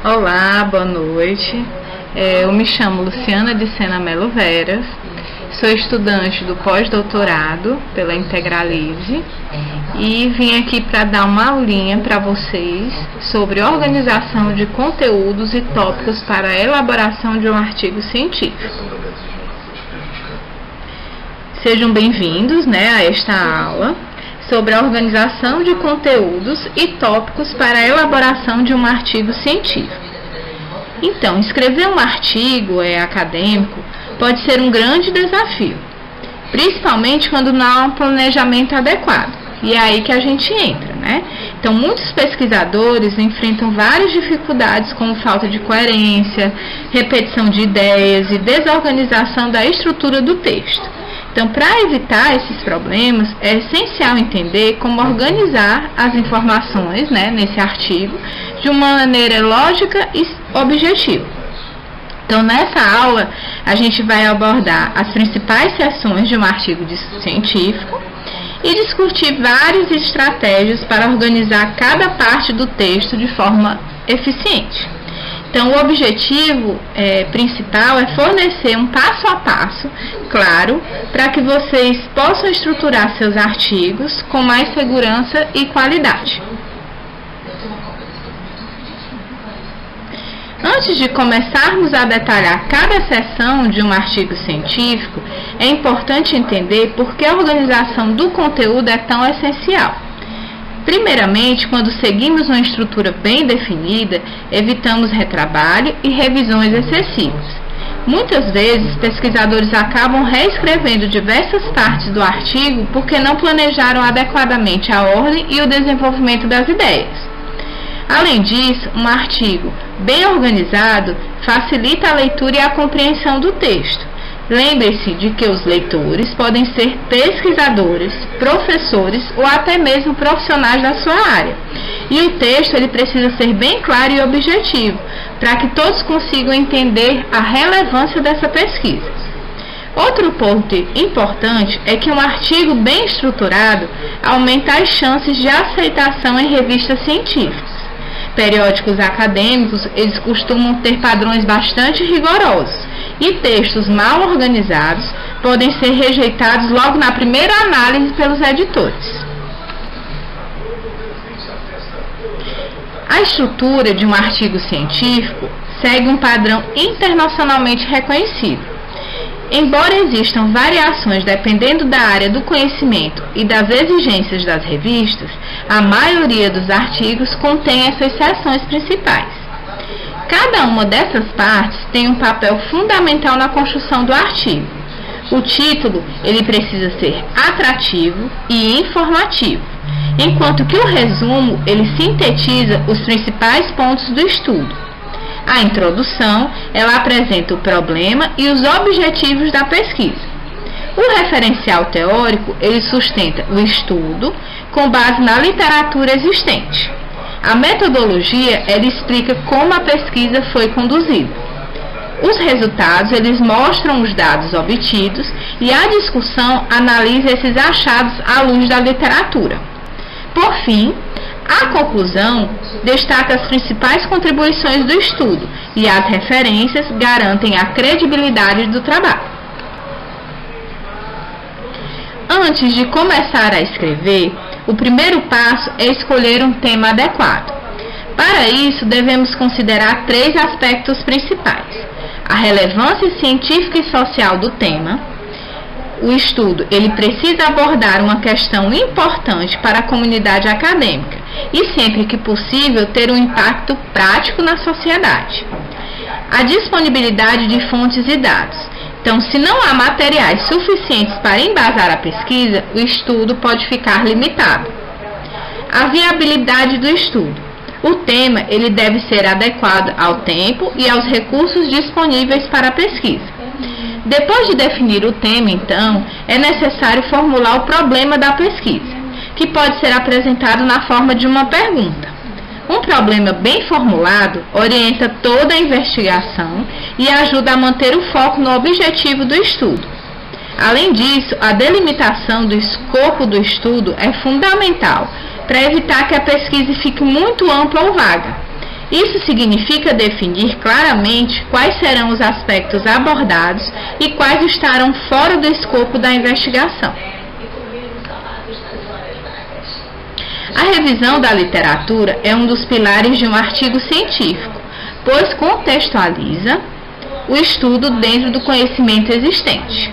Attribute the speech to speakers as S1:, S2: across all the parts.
S1: Olá, boa noite. Eu me chamo Luciana de Sena Melo Veras, sou estudante do pós-doutorado pela Integralize e vim aqui para dar uma aulinha para vocês sobre organização de conteúdos e tópicos para a elaboração de um artigo científico. Sejam bem-vindos, a esta aula sobre a organização de conteúdos e tópicos para a elaboração de um artigo científico. Então, escrever um artigo acadêmico pode ser um grande desafio, principalmente quando não há um planejamento adequado. E é aí que a gente entra, Então, muitos pesquisadores enfrentam várias dificuldades como falta de coerência, repetição de ideias e desorganização da estrutura do texto. Então, para evitar esses problemas, é essencial entender como organizar as informações nesse artigo de uma maneira lógica e objetiva. Então, nessa aula, a gente vai abordar as principais seções de um artigo científico e discutir várias estratégias para organizar cada parte do texto de forma eficiente. Então, o objetivo principal é fornecer um passo a passo, claro, para que vocês possam estruturar seus artigos com mais segurança e qualidade. Antes de começarmos a detalhar cada seção de um artigo científico, é importante entender por que a organização do conteúdo é tão essencial. Primeiramente, quando seguimos uma estrutura bem definida, evitamos retrabalho e revisões excessivas. Muitas vezes, pesquisadores acabam reescrevendo diversas partes do artigo porque não planejaram adequadamente a ordem e o desenvolvimento das ideias. Além disso, um artigo bem organizado facilita a leitura e a compreensão do texto. Lembre-se de que os leitores podem ser pesquisadores, professores ou até mesmo profissionais da sua área. E o texto ele precisa ser bem claro e objetivo, para que todos consigam entender a relevância dessa pesquisa. Outro ponto importante é que um artigo bem estruturado aumenta as chances de aceitação em revistas científicas. Periódicos acadêmicos, eles costumam ter padrões bastante rigorosos e textos mal organizados podem ser rejeitados logo na primeira análise pelos editores. A estrutura de um artigo científico segue um padrão internacionalmente reconhecido. Embora existam variações dependendo da área do conhecimento e das exigências das revistas, a maioria dos artigos contém essas seções principais. Cada uma dessas partes tem um papel fundamental na construção do artigo. O título ele precisa ser atrativo e informativo, enquanto que o resumo ele sintetiza os principais pontos do estudo. A introdução, ela apresenta o problema e os objetivos da pesquisa. O referencial teórico, ele sustenta o estudo com base na literatura existente. A metodologia, ela explica como a pesquisa foi conduzida. Os resultados, eles mostram os dados obtidos e a discussão analisa esses achados à luz da literatura. Por fim, a conclusão destaca as principais contribuições do estudo e as referências garantem a credibilidade do trabalho. Antes de começar a escrever, o primeiro passo é escolher um tema adequado. Para isso, devemos considerar três aspectos principais: a relevância científica e social do tema. O estudo ele precisa abordar uma questão importante para a comunidade acadêmica e, sempre que possível, ter um impacto prático na sociedade. A disponibilidade de fontes e dados. Então, se não há materiais suficientes para embasar a pesquisa, o estudo pode ficar limitado. A viabilidade do estudo. O tema ele deve ser adequado ao tempo e aos recursos disponíveis para a pesquisa. Depois de definir o tema, então, é necessário formular o problema da pesquisa, que pode ser apresentado na forma de uma pergunta. Um problema bem formulado orienta toda a investigação e ajuda a manter o foco no objetivo do estudo. Além disso, a delimitação do escopo do estudo é fundamental para evitar que a pesquisa fique muito ampla ou vaga. Isso significa definir claramente quais serão os aspectos abordados e quais estarão fora do escopo da investigação. A revisão da literatura é um dos pilares de um artigo científico, pois contextualiza o estudo dentro do conhecimento existente.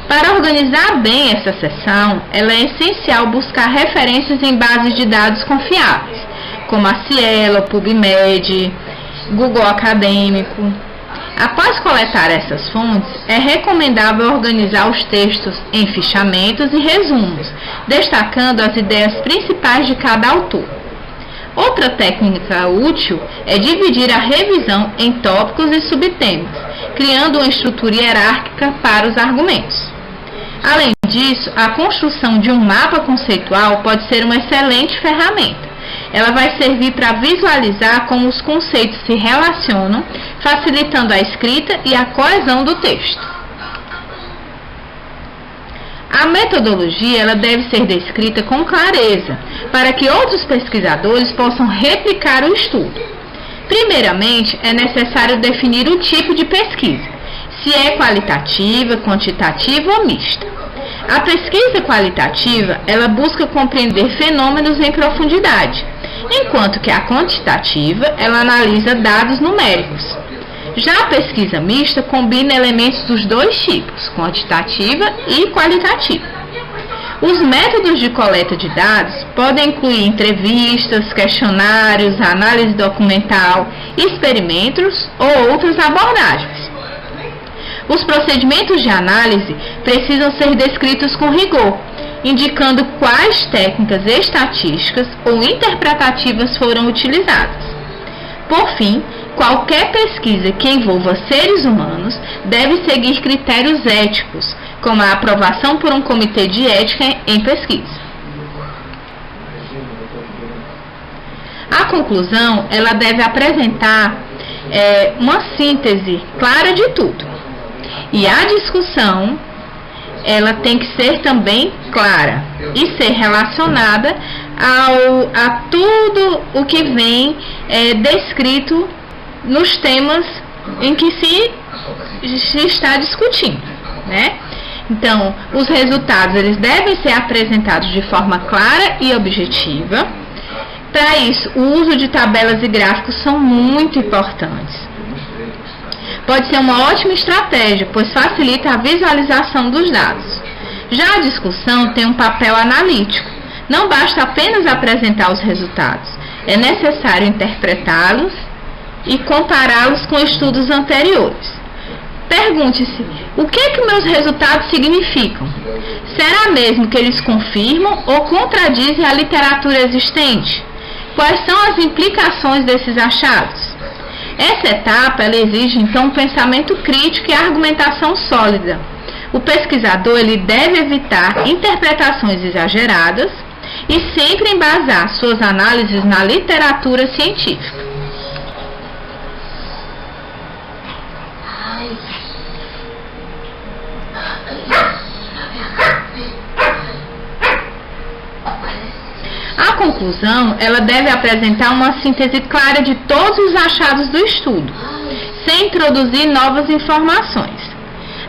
S1: Para organizar bem essa seção, ela é essencial buscar referências em bases de dados confiáveis, como a Cielo, PubMed, Google Acadêmico. Após coletar essas fontes, é recomendável organizar os textos em fichamentos e resumos, destacando as ideias principais de cada autor. Outra técnica útil é dividir a revisão em tópicos e subtemas, criando uma estrutura hierárquica para os argumentos. Além disso, a construção de um mapa conceitual pode ser uma excelente ferramenta. Ela vai servir para visualizar como os conceitos se relacionam, facilitando a escrita e a coesão do texto. A metodologia ela deve ser descrita com clareza, para que outros pesquisadores possam replicar o estudo. Primeiramente, é necessário definir o tipo de pesquisa, se é qualitativa, quantitativa ou mista. A pesquisa qualitativa, ela busca compreender fenômenos em profundidade, enquanto que a quantitativa, ela analisa dados numéricos. Já a pesquisa mista combina elementos dos dois tipos, quantitativa e qualitativa. Os métodos de coleta de dados podem incluir entrevistas, questionários, análise documental, experimentos ou outras abordagens. Os procedimentos de análise precisam ser descritos com rigor, indicando quais técnicas estatísticas ou interpretativas foram utilizadas. Por fim, qualquer pesquisa que envolva seres humanos deve seguir critérios éticos, como a aprovação por um comitê de ética em pesquisa. A conclusão, ela deve apresentar uma síntese clara de tudo. E a discussão, ela tem que ser também clara e ser relacionada a tudo o que vem descrito nos temas em que se está discutindo, né? Então, os resultados eles devem ser apresentados de forma clara e objetiva. Para isso, o uso de tabelas e gráficos são muito importantes. Pode ser uma ótima estratégia, pois facilita a visualização dos dados. Já a discussão tem um papel analítico. Não basta apenas apresentar os resultados. É necessário interpretá-los e compará-los com estudos anteriores. Pergunte-se, o que meus resultados significam? Será mesmo que eles confirmam ou contradizem a literatura existente? Quais são as implicações desses achados? Essa etapa ela exige então um pensamento crítico e argumentação sólida. O pesquisador ele deve evitar interpretações exageradas e sempre embasar suas análises na literatura científica. A conclusão, ela deve apresentar uma síntese clara de todos os achados do estudo, sem introduzir novas informações.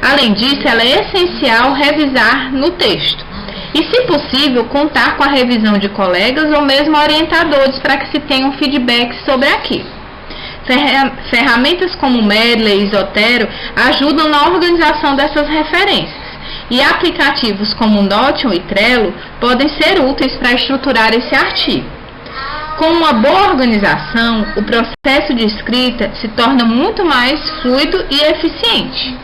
S1: Além disso, ela é essencial revisar no texto e, se possível, contar com a revisão de colegas ou mesmo orientadores para que se tenha um feedback sobre aquilo. Ferramentas como Mendeley e Zotero ajudam na organização dessas referências. E aplicativos como Notion e Trello podem ser úteis para estruturar esse artigo. Com uma boa organização, o processo de escrita se torna muito mais fluido e eficiente.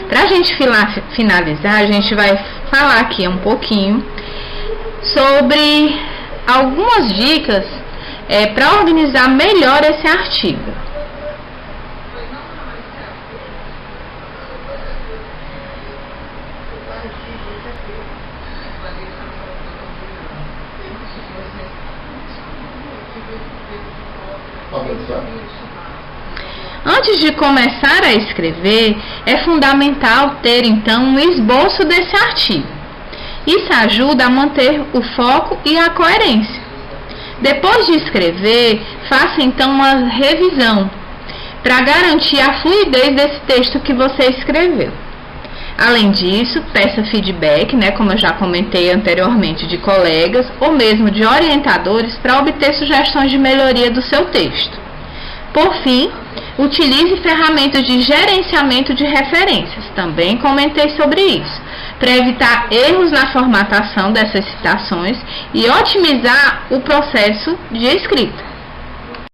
S1: Para a gente finalizar, a gente vai falar aqui um pouquinho sobre algumas dicas para organizar melhor esse artigo. Antes de começar a escrever, é fundamental ter então um esboço desse artigo. Isso ajuda a manter o foco e a coerência. Depois de escrever, faça então uma revisão para garantir a fluidez desse texto que você escreveu. Além disso, peça feedback, como eu já comentei anteriormente, de colegas ou mesmo de orientadores para obter sugestões de melhoria do seu texto. Por fim, utilize ferramentas de gerenciamento de referências, também comentei sobre isso, para evitar erros na formatação dessas citações e otimizar o processo de escrita.